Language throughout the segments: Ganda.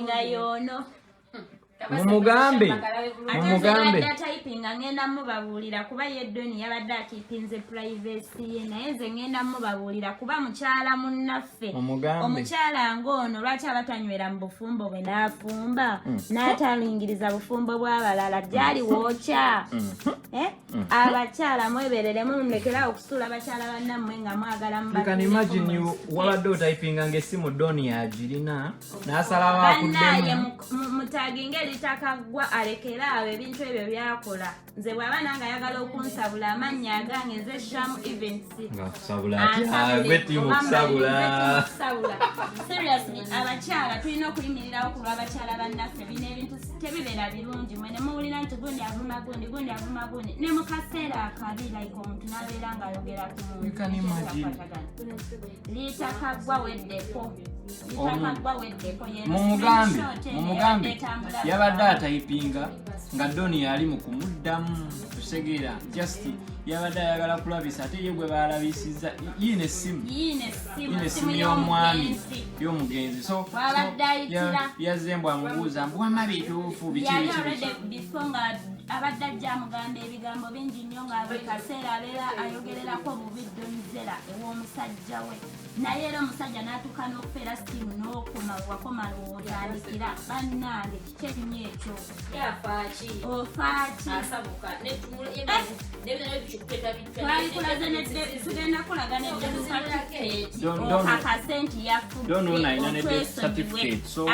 typinga yono. Mumugambe typinga ngenda mubabuulira kuba yeddoni yabadde akipinze privacy ye naye nze ngenda mubabuulira kuba mukyala munnaffe omukyala ng'ono lwaki abatanywera mu bufumbo bwe n'afumba n'atalingiriza bufumbo bw'abalala gyali wookya abakyala mwebereremu mulekera okusuula abakyala bannammwe nga mwagala wabadde otypinga ng'essimu doni yagirina n'asalawo akuddemu mutaginga Rita Kaggwa alekera abo ebintu ebyo byakola nze bw'aba nange ayagala okunsabula amannya agange nze Shamu Events seriously abakyala tulina okuyimirirawo ku lw'abakyala bannaffe bino ebintu tebibeera birungi mwene muwulira nti gundi avuma gundi ne mu kaseera akabi like omuntu n'abeera ng'ayogera ku muntu Rita Kaggwa weddeko mumugambe yabadde atayipinga nga doni yali mu kumuddamu tusegera just yabadde ayagala kulabisa ate ye gwe baalabisiza yine essimu y'omwami y'omugenzi so yazembwa amubuuza mbuwama bituufu biki abadde ajja amugamba ebigambo bingi nnyo ng'abikaseera abeera ayogererako bubi Zella ew'omusajja we naye era omusajja n'atuuka n'okufeera simu n'okoma lw'otandikira bannange kiki erinnya ekyo ofaaki twalikulaze tugenda kulaga neddebusatifikeeti okakase nti yafudde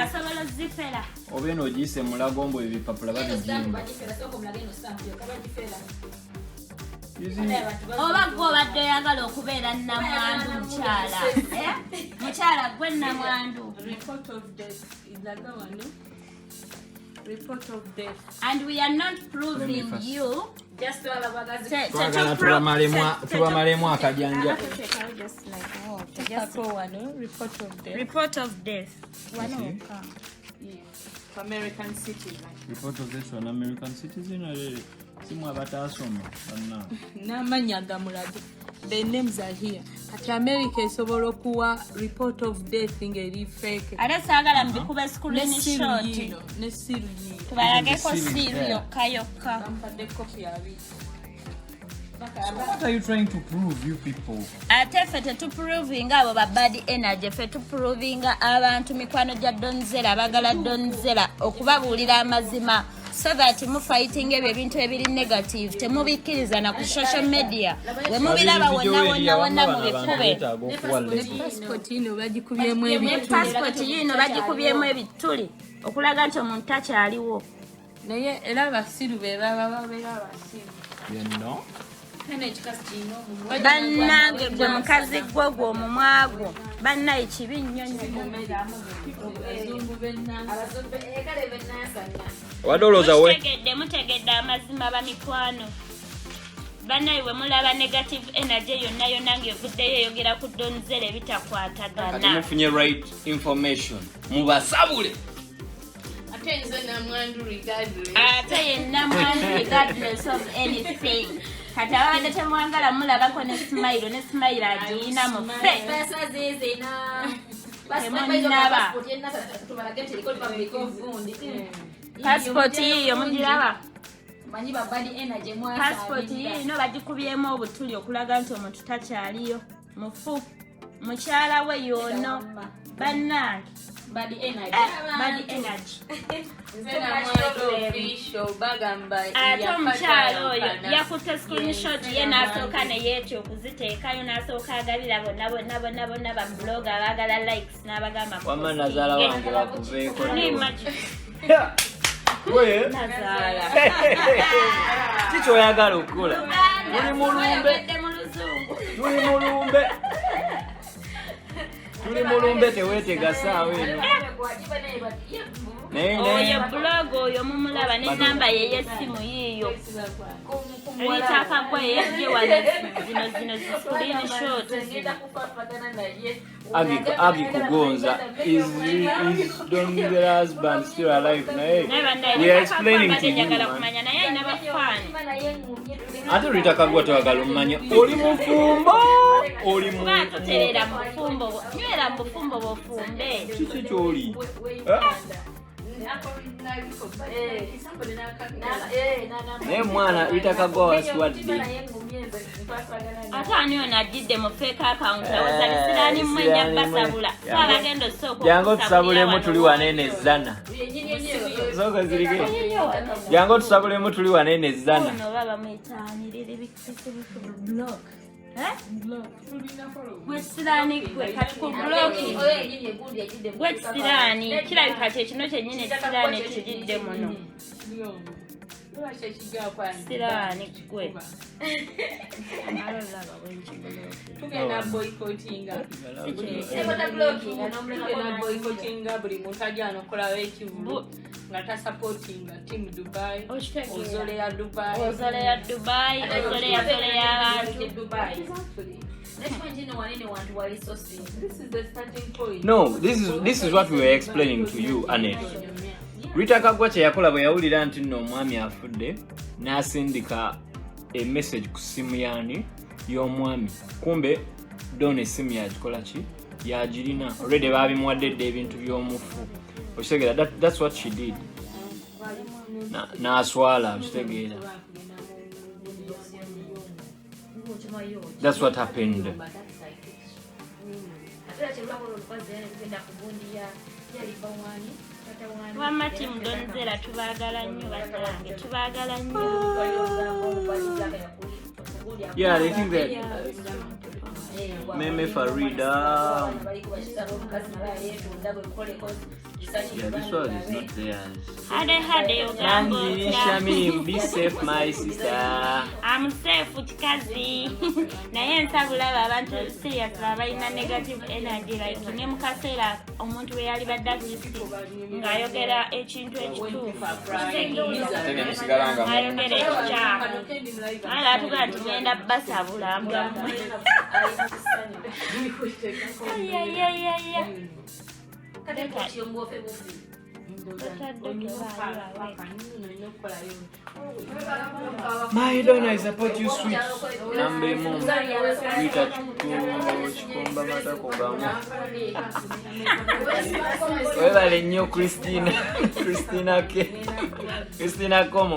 asobola ozifera oba eno ogiyise mulago mbu ebipapula babijimba oba gwe obadde oyagala okubeera nnamwandu mukyala gwe nnamwandu report of death and we are not proving you just tubamalemu akajanja report of death American citizen. Report of death on American citizen simu abatasoma n'amanya gamulaga the names are here ati America esobola okuwa report of death ngeri fake ate saagala mbikuba screenshot nesiru tubalageko siru yokka mpadde copy yabi. What are you trying to prove, you people? Ate ffe tetuproving abo ba bad energy, ffe tuproving abantu mikwano gya Zella abagala Zella okubabuulira amazima so that mu fighting ebintu ebiri negative temubikkiriza na ku social media we mubiraba wonna mu bikube passport yino bagikubyemu ebituli okulaga nti omuntu takyaliwo naye era abasiru be baba babeera abasiru bannange gwe mukazi gwe omumwagwo bannaye kibi nnyo mutegedde amazima bamikwano bannaye we mulaba negative energy yonna ng'evuddeyo eyogera ku Zella ebitakwatagana mufunye right information mubasabule ate nze namwandu regardless of anything kati abadde temwagala mulabako ne smile agiyina mu pesa zizina passport yiyo mugiraba passport yiino bagikubyemu obutuli okulaga nti omuntu takyaliyo mufu mukyala we yoono bannange bad energy ate omukyalo oyo yakutte screenshot ye n'asooka neyeetya okuziteekayo n'asooka agabira bonna bablog abaagala likes n'abagamba wama nazaala wange bakuveeko kiki oyagala okukola tuli mulumbe teweetega saawa eno oyo blog oyo mumulaba n'enamba ye y'essimu yiiyo Rita Kaggwa yejje wano zino screenshot Agi Kugonza is Zella's husband still alive naye we are explaining to you ate Rita Kaggwa tewagala omumanya oli mufumbo oli tuterera mu bufumbo nywera mu bufumbo bufumbe kiki kyoli naye mwana Rita Kaggwa waswadde ate ani ono ajjidde mu fake account awoza bisiraani mmwenya basabula saabagenda sooka jangu tusabulemu tuli wanene Zana sooka zirige jangu tusabulemu tuli wanene Zana ono baba mwetaanirire bikisibiku Gwesirani gwe katukubloki gwesirani kirabika kyekino kyennyini ekisirani ekijidde muno sirani gwe tugenda boycottinga buli muntu ajja nokolaba ekivubu nga tasupportinga team Dubai ozoleya Dubai abantu no this is what we were explaining to you Annette. Rita Kaggwa kye yakola bwe yawulira nti nno omwami afudde n'asindika a message ku simu yaani y'omwami kumbe dona esimu yagikola ki yagirina already babimuwaddedde ebintu by'omufu okitegeera that's what she did n'aswala okitegeera that's what happened. Wama timu Zella tubaagala nnyo batange tubaagala nnyo. Yeah, they think that Meme Farida. Yeah, this one is not theirs. Hade Uganda. Shamim, be safe, my sister. I'm safe with Kazi. Naye nsabula abantu serious abalina negative energy like nemukasera omuntu we yali badagisi ngayogera ekintu ekituufu. Ayogera ekikyamu. Ala tuga nti ngenda basabula mbwamu. Yeah. My dona, I support you, sweet. Nambe mom. Rita chikomba mata kugama. Webale nnyo Christina Komo.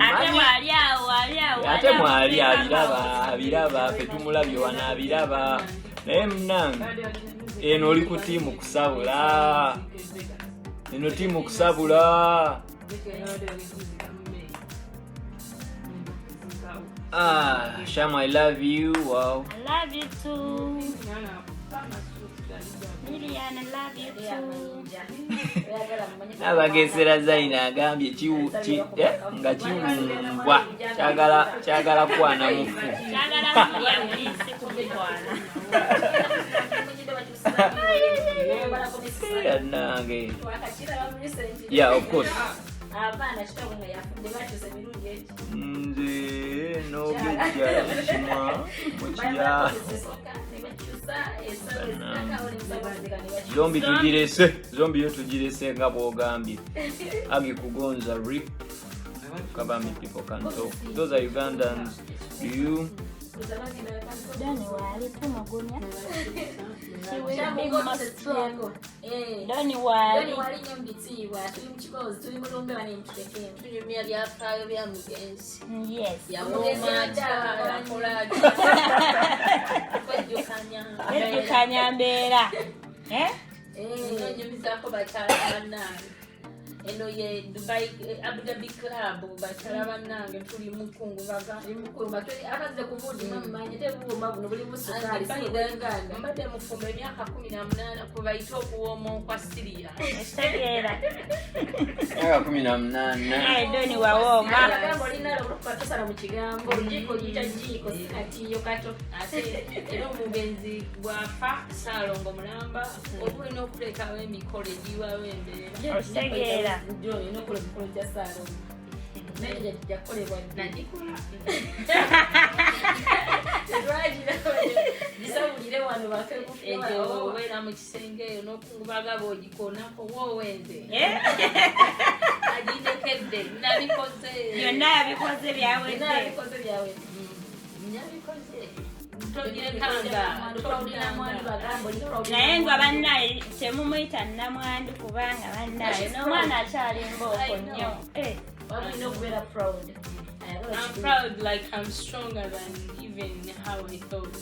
Ate mwali abiraba fetumulabye wana abiraba. Naye mnange eno oli ku tiimu kusabula. Eno tiimu kusabula. Sham, I love you. Wow. I love you too. Lilian, I love you too. Nabagesera Zaina agambye nga kiwumbwa kyagala kwana mufu. Kyagala kulya mulisi kubikwana. Yeah, of course. Zombi yo tugirese nga bwogambye. Agi kugonza rip. Cover me, people can talk. Those are Ugandans. Do you? Dani wali tumagonya. Dani wali nyambitiwa tulimchikozi tulimulombe bane mtutekeni tunyumya byafaayo bya Mugenzi. Yes. Yawoma akola. Kwejukanya mbera. Nyumizako batala banange. Eno ye Dubai Abu Dhabi club batala banange tuli mukungu baga matwe akaze kuvundi mamanye tebuwo mabuno buli musukali Uganda mbade mufumbe emyaka 18 kubaita okuwomo kwa Syria estegera emyaka 18 doni wawoma gambo linalo kupatosana mu kigambo jiko jita jiko atiyo kato ate ero Mugenzi gwafa salongo mulamba okwino okuleka we mikole jiwa wembere estegera ndio inokole mikole ja salongo neje jakolebwa najikola disabulire wano bakekuejo wera mu kisenge nokungubaga bojikonako wowenze ajinekedde nabikoze yonna yabikoze byawe naye nga bannaye temumuyita namwandu kubanga bannaye n'omwana akyali mbooko nnyo I'm proud, like I'm stronger than even how I thought.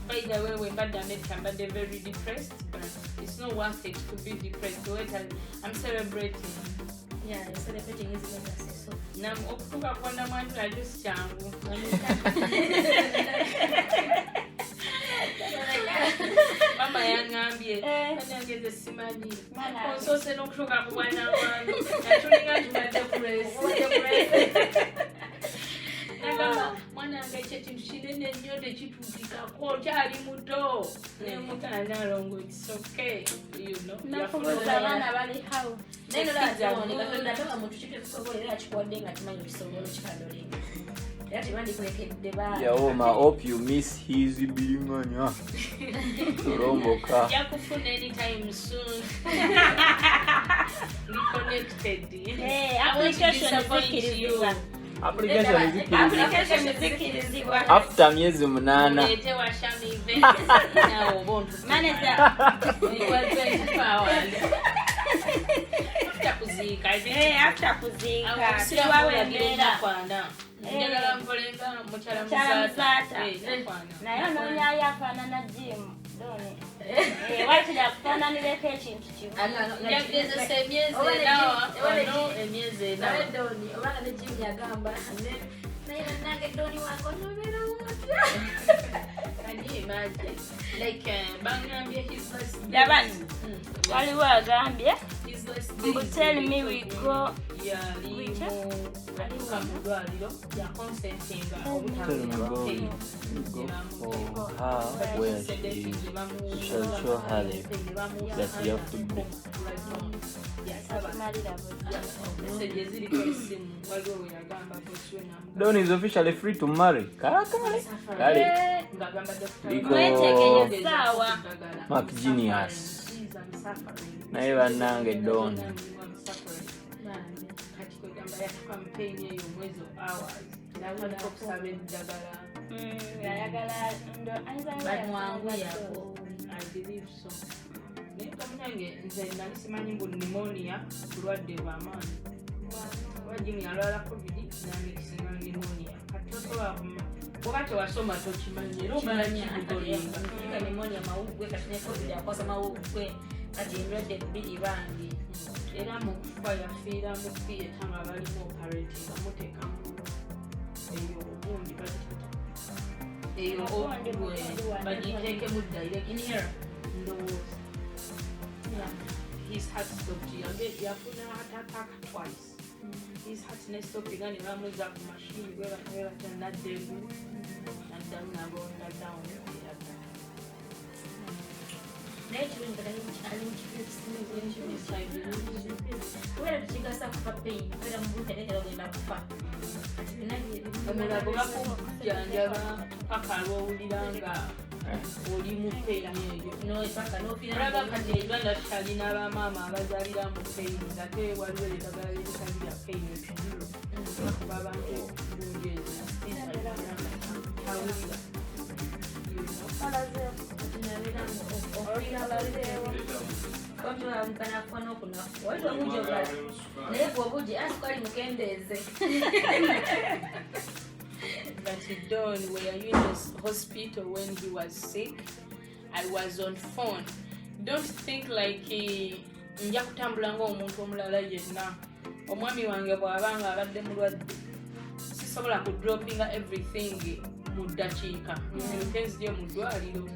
By the way, when bad America, but they're very depressed, but it's not worth it to be depressed. Wait, I'm celebrating. Yeah, you're celebrating his legacy. So now, I just Mama yangambye nanyangeze simanyi onsose n'okutuuka ku bwana wange natulinga tumadde kuresi nagamba mwana wange ekyo ekintu kinene nnyo tekituukikako okyali muto naye omutana nalongo it's okay nakubuuza abaana bali hawo naye nolatoka muntu kitusobola era kikuwadde nga kimanyi okisobola kikadolinga. Yeah, I hope you miss his bilinganya. Romboka. Yakufuna anytime soon. Reconnected. Hey, application is Application is after miezi 8. Ete washami event na obontu. Manager. After kuzika. Siwawe mbera kwana. Njagala mpolenga mukyala muzata. Naye onoonya yafaanana Jim. Wakira kufaananireko ekintu kimu. Yagezesa emyezi enawa, emyezi enawa. Obanga ne Jim yagamba naye nange Doni wange onobeera wotya. Can you imagine? Like bangambye his last Yabani. Waliwo agambye. His last But tell me we go. Where she shall show her that you have to bring. Don is officially free to marry. Mark Genius. Naiva nange Don. Campaign hiyo mwezi hours na wale kusaba ndagala yagala ndo anza mwangu yako I believe so. Nikamnyange nze nalisimanya ngo pneumonia bulwadde bw'amaanyi wajini alwala covid na mixing pneumonia katosoba wakati wasoma tokimanyi romanya akalinga pneumonia maugwe katine covid yakosa maugwe kati ndwadde bidi bangi era mu kufa yafiira mu theatre nga balimu operating amuteekamu eyo obundi eyo bagiteekemu direct in here ndowooza his heart stopped yafuna heart attack twice his heart nestoppinga ne bamuza ku mashini gwe batwera naddegu naddamu nagonda down omulago bakujjanjaba paka lwowulira nga oli mu peyini eyo olaba kati Uganda tutalina abamaama abazaalira mu peyini ate waliwo eddagala ly'ebitalira peyini ekidulo bakuba abantu bulungi ezo awulira But Don, were you in the hospital when he was sick? I was on phone. Don't think like nja kutambula ng'omuntu omulala yenna. Omwami wange bw'abanga abadde mulwadde sisobola kudropinga everything mu ddakiika. Nzirukenzirye mu ddwaliro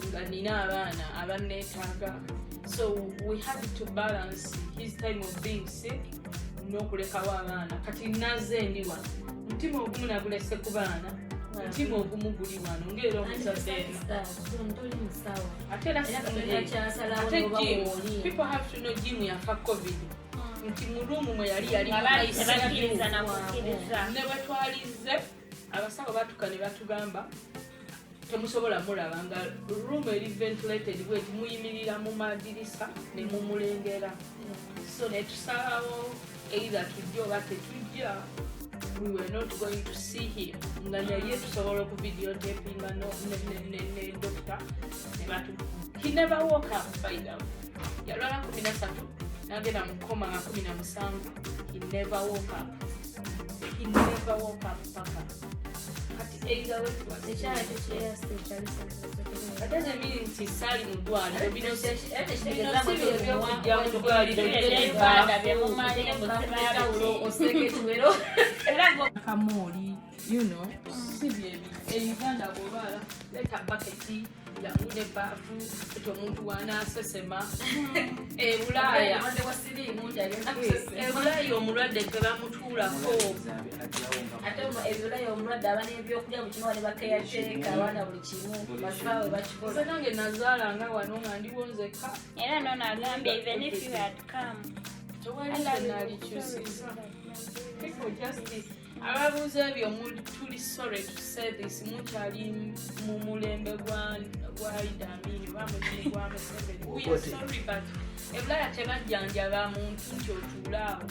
nga nina abaana abanneetaaga. So we had to balance his time of being sick n'okulekawo abaana. Kati naze ndi wano. Mutima ogumu nagulese ku baana. Mutima ogumu guli wano ng'era omuzadde. Ate people have to know Jim yafa COVID. Nti mu ruumu mwe yali ne batwalize abasawo batuka ne batugamba temusobola mulaba nga room eri ventilated bweti muyimirira mu madirisa ne mumulengera. So ne tusalawo either tujja oba tetujja. We were not going to see him. Nga naye tusobola ku video taping ne doctor ne batu. He never woke up by now. Yalwala 13 n'agenda mu koma nga 17. He never woke up paka kati eiga wetu ekyala tekyeyase ekyalisa doesn't mean nti sali mu ddwaliro bino kamooli si Uganda bw'obaala leeta baketi ne baafu eti omuntu wanaasesema ebulaaya omulwadde gwe bamutuulako ate ebibulayo omulwadde aba n'ebyokulya buli kimu wali bakeyateeka abaana buli kimu basaawe bakikola nange nazaalanga wano nga ndiwo nzekka era nono agambye even if you had come tewalikyusiza ababuuza ebyo tuli sorry to say this mukyali mu mulembe gwa Idi Amin oba mugini gwa Museveni we are sorry but ebulaya tebajjanjaba muntu nti otuulaawo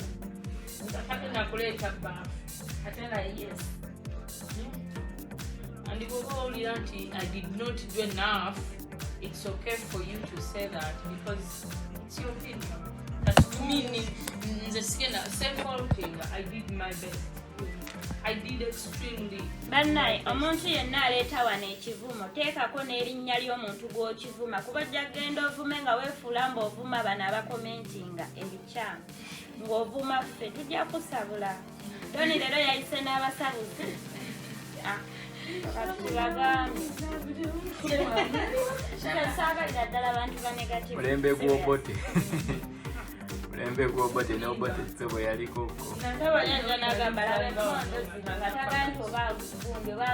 akagenda kuleeta baafu ate nga yes and bw'oba owulira nti I did not do enough it's okay for you to say that because it's your opinion but to me nze sigenda self-faulting I did my best I did extremely. Bannaye omuntu yenna aleeta wano ekivumo teekako n'erinnya ly'omuntu gw'okivuma kuba ojja kgenda ovume nga weefuula mbu ovuma bano abakomentinga ebikyamu ng'ovuma ffe tujja kusabula Doni leero yayise n'abasabuzi katubagambye saagalira ddala abantu banegativu mulembe gw'obote mulembe gw'obote n'obote ssebo yalikoko nayanja n'agamba labenkondozi ngataga nti oba agugundi oba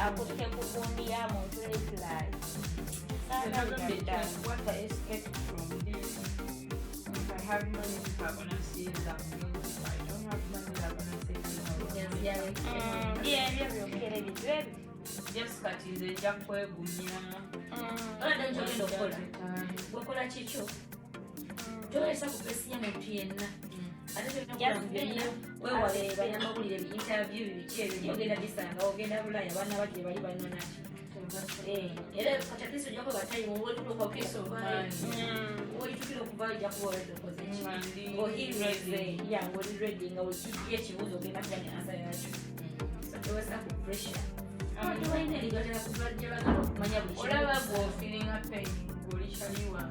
akutte ku gundi ya muntu reply What I expect from this, if I have money, I'm gonna say that. If I don't have money, I'm gonna say that. Just cut in the jump where wekola kikyo toyesa kupresiya muntu yenna wewale banyamawulire interview biki ebyo ogenda bisanga ogenda bulaya abaana bagye bali banonaki era kati atleast ojjako batayimu wetutuuka weyitukira okuvayo ojja kuba oledokoze ng'oli ready nga wekiye ekibuuzo ogenda kuba ne ansa yakyo so towesa kupressure abantu balina erigatera kubajalagala okumanya buli olaba bw'ofiringa pain ng'olikyaliwa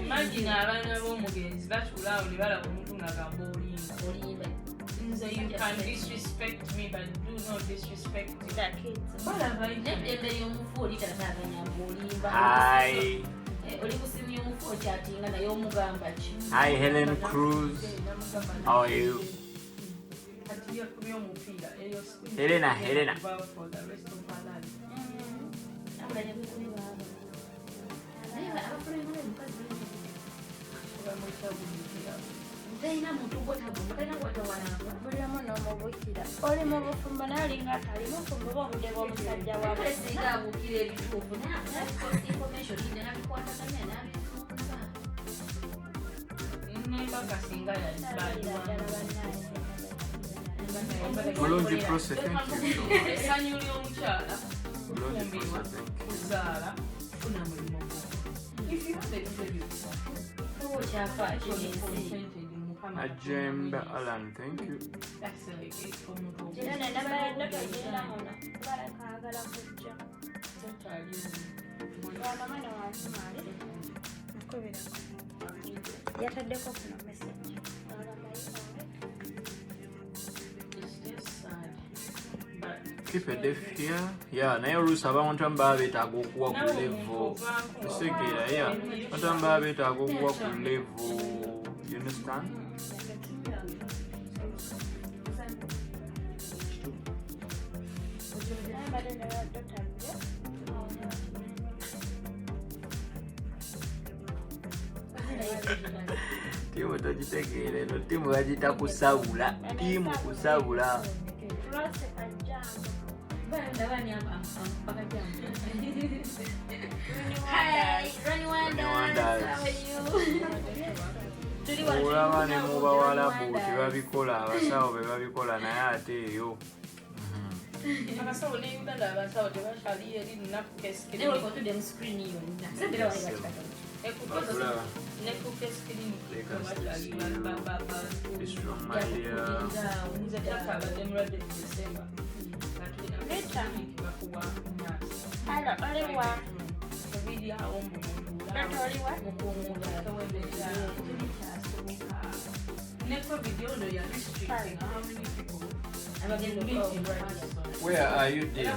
imagine abaana b'omugenzi batuulaawo ne balaba omuntu ng'agamba olimba nze you can disrespect me but do not disrespect the kids neddembe y'omufu olitataganyamba olimba oli kusimya omufu okyatinga naye omugamba ki Hi Helen Cruz, how are you? Helena muliramu n'omubukira oli mu bufumbo naye olinga atalimu fumbo oba obudde bw'omusajja wabuukira ebituufu information nabikwataganya nabituuka nembagasinga Bulungi Prose, thank you. essanyu ly'omukyala Bulungi Prose, thank you. kuzaala funa mulimu if you have a okyafa Ajemba Alan, thank you. era nendabayadde togenda muno kubala kaagala kujja wanamana wansimaali nkubirako yataddeko kuno message Keep a deaf here. Yeah, naye oluusi abantu baba beetaaga okuwa ku level. Tusegeera, yeah. Abantu baba beetaaga okuwa ku level. You understand? Timu togitegeera eno timu bagita kusabula. Timu kusabula. Hi, Ronnie Wonders. How are you? Olaba ne mu bawalabu tebabikola abasawo be babikola naye ate eyo. abasawo ne Uganda abasawo tebakyali eri nnaku kesikiri They will go to them screen you. Where are you there?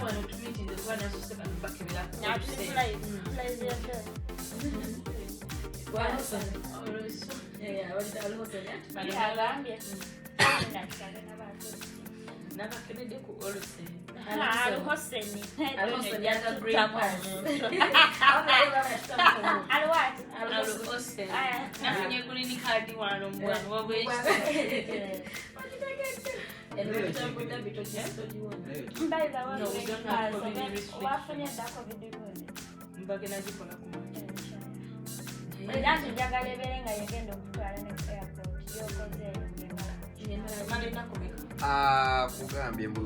Kugambye, we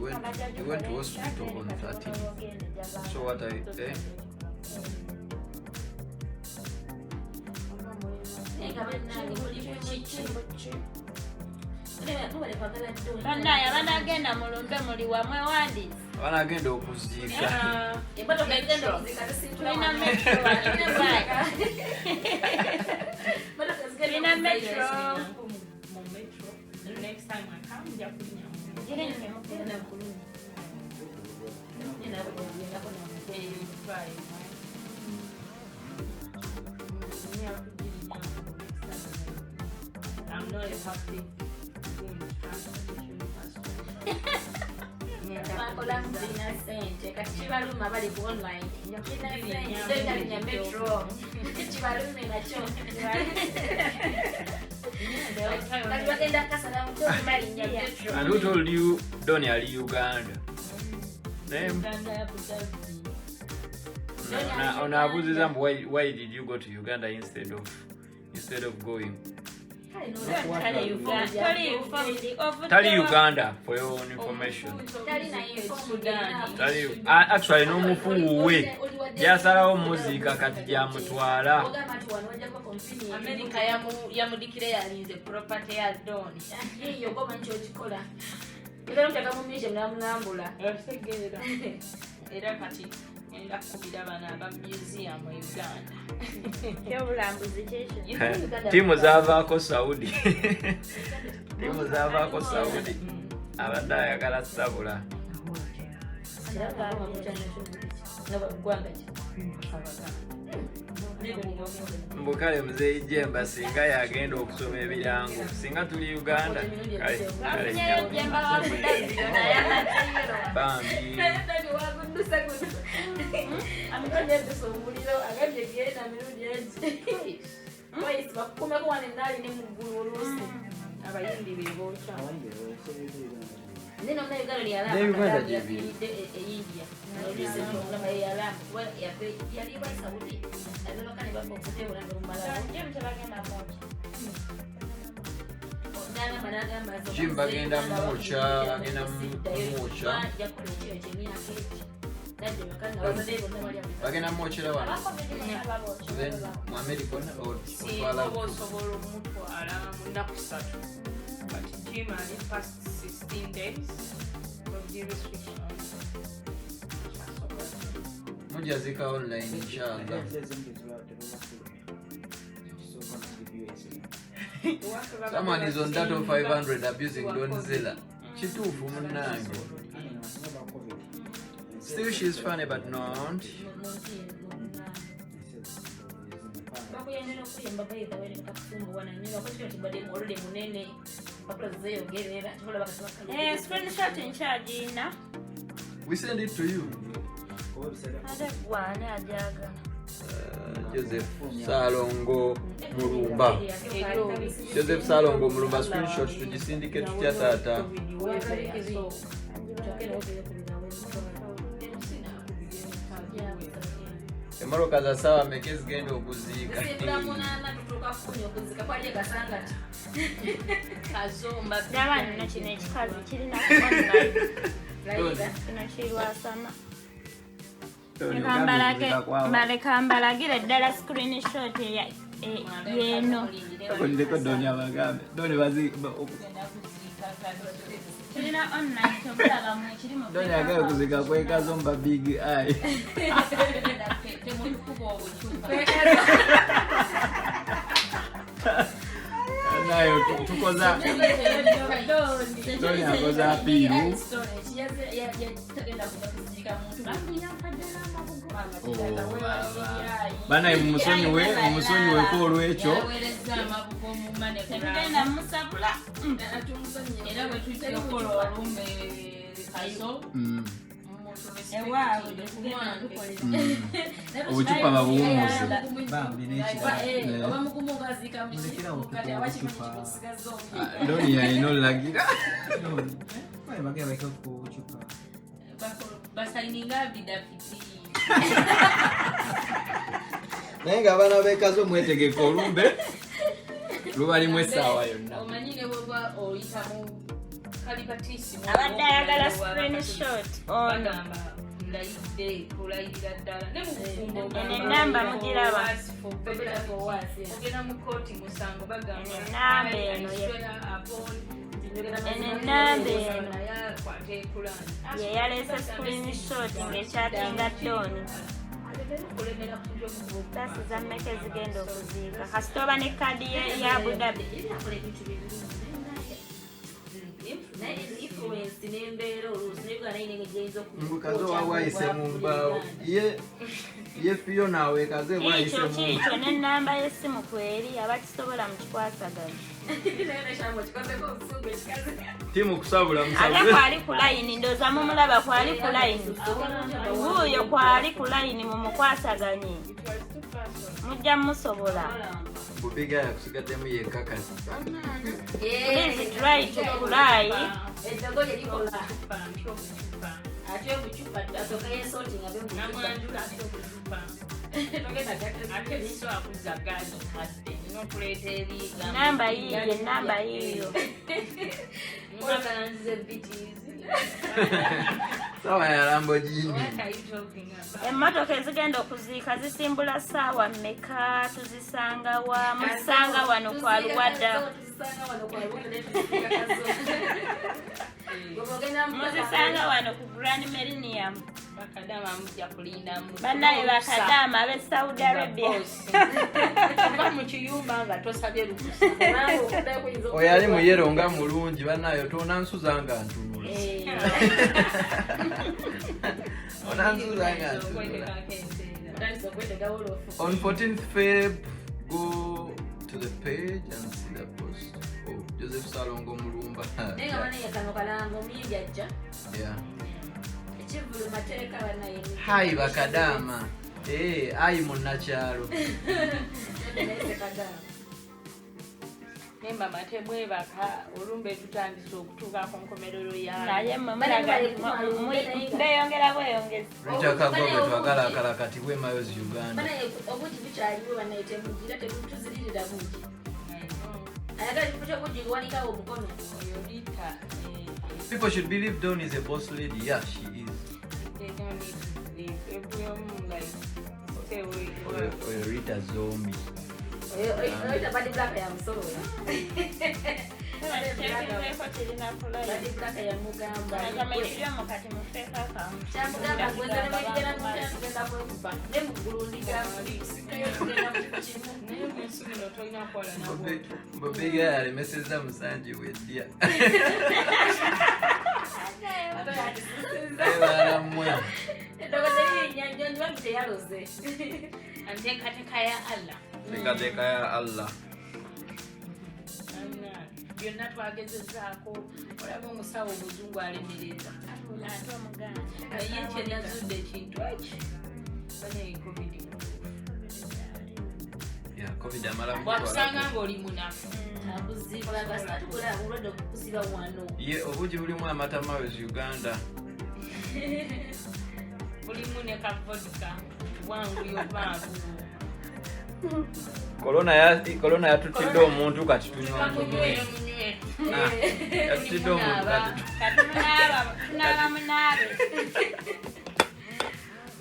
went to hospital on 13th. So what are you saying? Banagenda mulumbe muli wamwe wandi. Banagenda okuziika. Tulina metro. Tulina metro. Next time I come, they're putting you I'm not a happy And who told you Donny are Uganda? Name? Why did you go to Uganda instead of going? Tell Uganda for your own information. Actually, no mufuwe. Yasalawo muzika kati ya mutwala. America yamudikire yalinze property ya Donny. Iyo goma ncho chikola. Ilo ntaka mumishe mnamulambula. Yategera. Era kati enda kubira bana ba museum mu Uganda. Kyobulambuzi kyekyo. Timu zavako Saudi. Timu zavako Saudi. Abadde ayagala sabula. Mbukale muzeeyi Jemba singa yagenda okusoma ebirango singa tuli Uganda kale bambi Nino mna Uganda ni alama ya India. Yaliwa Saudi. Alinoka ni bako kute ulando mbala. Jimba genda mocha. Bagenda mochera wana. Then mu America or Swala sobolo mutu ala munakusatu. But Jim and past 16 days of the restrictions. Mujazika online inshallah. Someone is on that of 500 abusing Don Zella. Chitufu munange. Still she's funny but not. Screenshot in charge now. We send it to you. Joseph Salongo Mulumba. Joseph Salongo Mulumba screenshot to the syndicate tata. Emoroka za sawa mekezi gendo okuzika. Jamani na kino ekikazi kirina online. Kino kirwasana. Mbalagire ddala screenshot yeno. Ndiko Doni abagambe. Doni bazi. Tulina online tobulaba mu ekirimu. Doni agaye kuzika kwekazo mba big eye. Nayo tukoza. Doni akoza piru. Bana umusonyi we ko olwekyo tugenda musabula era bwe tujja okukola olumbe kaso obucupa babuwumuze Doni yalina olagira basayininga bidafiti naye nga abaana b'ekazo mwetegeka olumbe lubalimu essaawa yonna omanyire bwoba oyitamu kalipatisi abadde ayagala screenshot bagamba layidde kulayirira ddala ne mukufumba enamba mugiraba ogenda mu kooti musango bagamba enamba eno ye yaleese screenshot ng'ekyatinga Doni tasiza mmeka ezigenda okuziika kasita oba ne kadi ya Abu Dhabi mukazi owawayise mu mbaawo ye Fiona awekaze bwayise mu kikyo n'ennamba y'essimu kweri abakisobola mu kikwasaganya timu kusabula ate kwali ku layini ndooza mumulaba kwali ku layini wuuyo kwali ku layini mumukwasaganye mujja musobola bubiga yakusigaddemu yenkakasi please try to fly namba yiyo sawa ya Lamborghini emmotoka ezigenda okuziika zisimbula ssaawa mmeka tuzisanga wa musanga wano kwa Luwadda muzisanga wano ku Grand Millennium bannaye bakadaama ab'e Saudi Arabia oyali muyero nga mulungi bannayo tonansuza nga ntunula onansuza nga ntunula on 14th Feb go to the page and see the post of Joseph Salongo Mulumba. Yeah. Hi bakadama. Ai munnachalo. Nemba matebwe baka olumbe tutandise okutuuka ku nkomerero ya naye mmulaga beyongera bweyongeza Rita Kaggwa twagala akalakati bwe Mayo's Uganda. obuti bukyaliwo banaite mugira tebutuzirira buti ayagala kuja kujiwanika obukono oyo Rita People should believe Dawn is a boss lady. Yeah, she is. Rita zombie. Rita badi black ya msolo Bobiga alimeseza Musanji wedia. Tekateka ya Allah. Byonna twagezezaako olaba omusawo omuzungu alemereza ate omuganda naye kyenazudde ekintu eki banaye covid wakusanga ng'oli munafu ye obugi bulimu amata Mayo's Uganda. bulimu ne kavodka wangu yobaavu Corona yatutidde omuntu kati tunywa yatutidde omuntu kati tunaba munaabe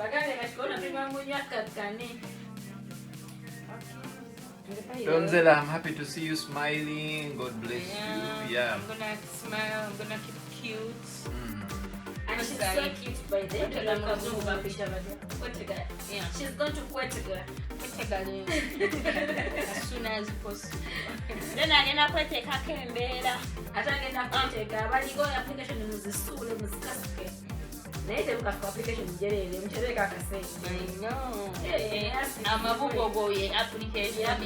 Bagale kachikona pima munyaka kane. Zella, I'm happy to see you smiling. God bless you. Yeah. I'm gonna smile. I'm gonna keep cute. And she's so cute by the way. Yeah. She's going to Kwesiba. As soon as possible. Then agenda kweteka kembera. Atagenda kweteka baligo application muzisule muzikasike. Naite mukafa application mjerere mchereka akase. I know. Amabugo ye application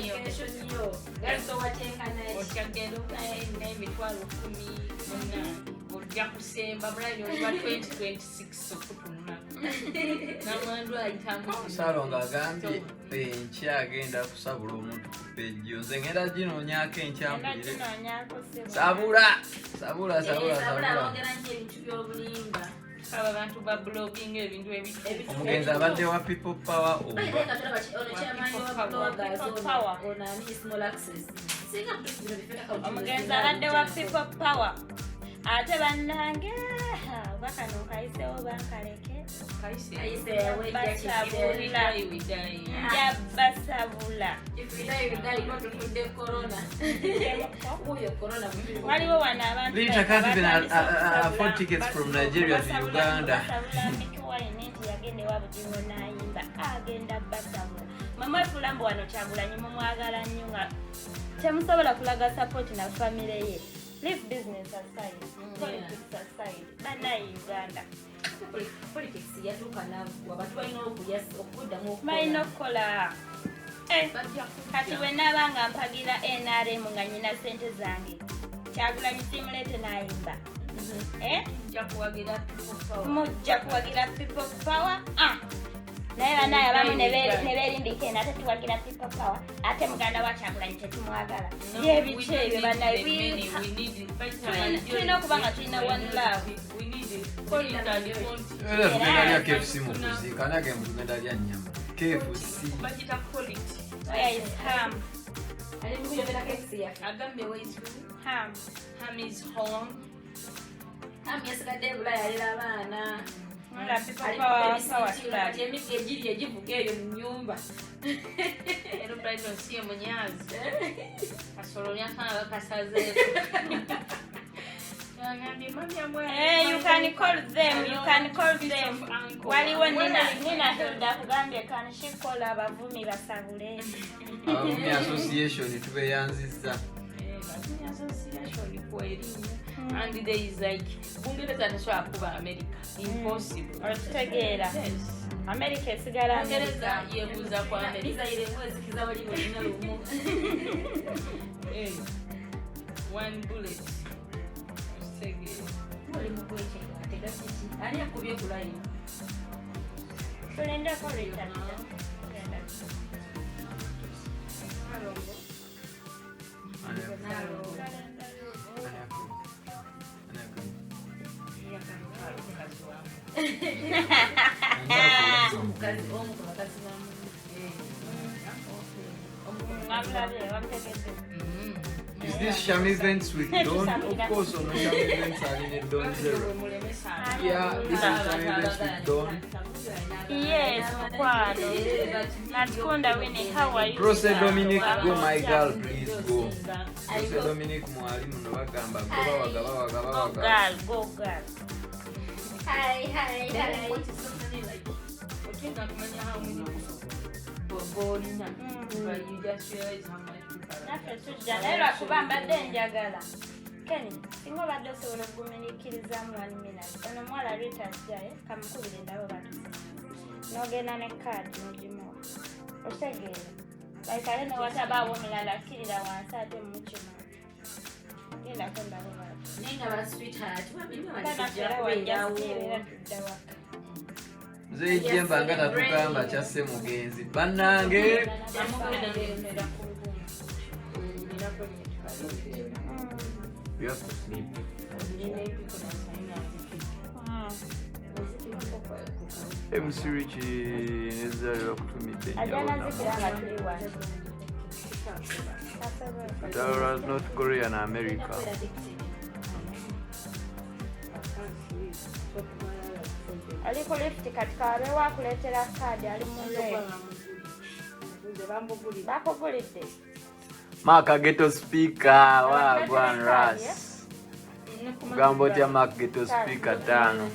yo. Gaso wateka naye. Okyagenda okayenda emitwalo 10 ojja kusemba mulayo olwa 2026 okutunula. Namwandu ayitamu. Salonga agambye enkya agenda kusabula omuntu ku pejjo. Nze ngenda ginoonyaako enkyambulire. Sabula. Bongera nnyo ebintu by'obulimba. Aba bantu ba blogging ebintu ebitu. Omugenzi abadde wa People Power oba. Omugenzi abadde wa People Power. Ate bannange bakano kayisewo bankaleke. Basabula. Waliwo wana abantu. Rita Kaggwa afford tickets from Nigeria to Uganda. Yagende wabudingo nayimba agenda basabula. Mama Fulambo wano Kyagulanyi mumwagala nnyo nga temusobola kulaga support na family ye. Leave business aside, politics aside, banayi Uganda. Politics yatuuka wabatu balina okuddamu okubalina okukola. Kati bwe naabanga mpagira NRM nga nyina ssente zange Kyagulanyi simuleete n'ayimba. Mujja kuwagira People Power. Naye banaye abamu ne beerindika ate tuwagira People Power ate muganda wa Kyagulanyi tetumwagala. Yebiki ebyo banaye tulina okuba nga tulina one love. Tugenda KFC mu kuziika naye agenda tugenda lya nnyama. KFC. Where is ham? Ham is home. Ham yasigadde ebula yalira abaana. Emigga egiri egivuga eyo mu nnyumba. Era Brighton si munyazi. Kasolo lyakanga bakasazeeko. You can call them. Waliwo Nina Hilda kugambye kan she call abavumi basabule. Abavumi association tubeyanzizza. Association kwerinnya. And there is like Bungereza nashobora kuba America. Impossible. Otegeera. America esigala Bungereza yebuuza ku America. Visa ile mwezi kiza wali mulina lumu. One bullet. Wali mukweche atega kiki. Ani akubye kulayina. Tulenda ko Rita. Is this Shamizens with Don? Of course, on Shamizens are in Don Zero. Yeah, this is Shamizens with Don. Yes, Mukwano. Natkunda Winnie, how are you? Prose Dominic, go my girl, please go. Prose Dominic, mwalimu nabagamba, go girl. Go girl. Hi. You just realize how much tujja naye lwakuba mbadde njagala Kenny singa obadde osobola okugumiikirizamu 1 minute ono omuwala Rita ajjaye kamukubire ndabo batu n'ogenda ne kaadi n'ogimuwa otegeera baikale newatabaawo omulala akkirira wansi ate mukima gendako ndabo batu naye nga ba sweetheart wajjakubeerawo tudda waka nze ijjemba nga tatugamba kyasse mugenzi bannange you have to sleep. MC Richie is there to meet the North Korea and America. Ali ku lift katika wabewa kuletera kadi ali muze. Bakugulidde. Maka ghetto speaker wa Gwan Ras. Gambo tya Maka ghetto speaker tano.